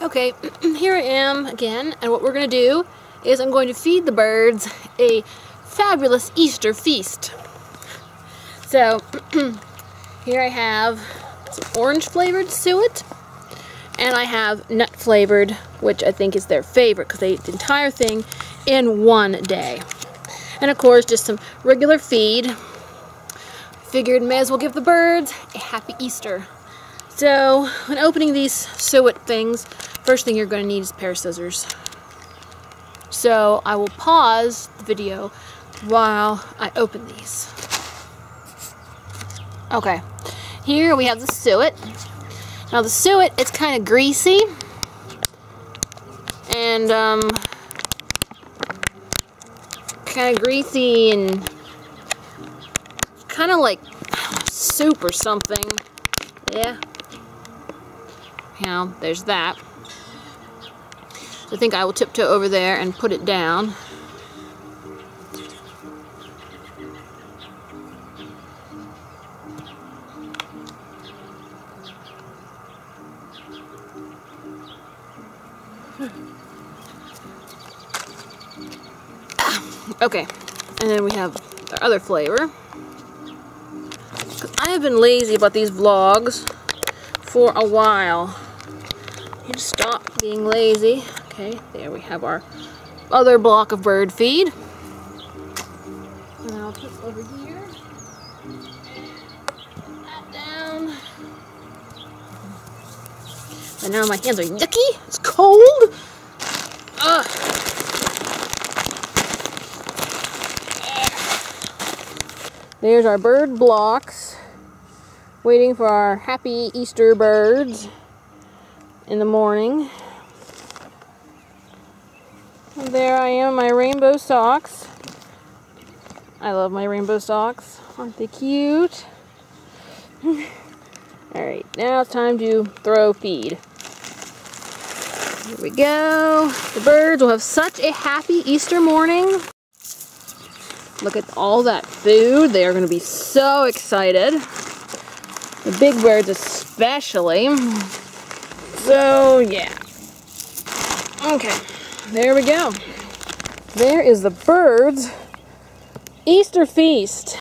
Okay, here I am again, and what we're going to do is I'm going to feed the birds a fabulous Easter feast. So, here I have some orange flavored suet, and I have nut flavored, which I think is their favorite because they ate the entire thing in one day. And of course, just some regular feed. Figured may as well give the birds a happy Easter. So, when opening these suet things, first thing you're going to need is a pair of scissors. So, I will pause the video while I open these. Okay, here we have the suet. Now the suet, it's kind of greasy. And, kind of greasy and kind of like soup or something. Yeah. Now, there's that. So I think I will tiptoe over there and put it down. Okay, and then we have our other flavor. I have been lazy about these vlogs for a while. I need to stop being lazy. Okay, there we have our other block of bird feed. And I'll put it over here. Put that down. And now my hands are yucky. It's cold. Ugh. There's our bird blocks, waiting for our happy Easter birds in the morning. And there I am in my rainbow socks. I love my rainbow socks. Aren't they cute? Alright, now it's time to throw feed. Here we go. The birds will have such a happy Easter morning. Look at all that food. They are going to be so excited. The big birds especially. So, yeah. Okay. There we go. There is the birds' Easter feast.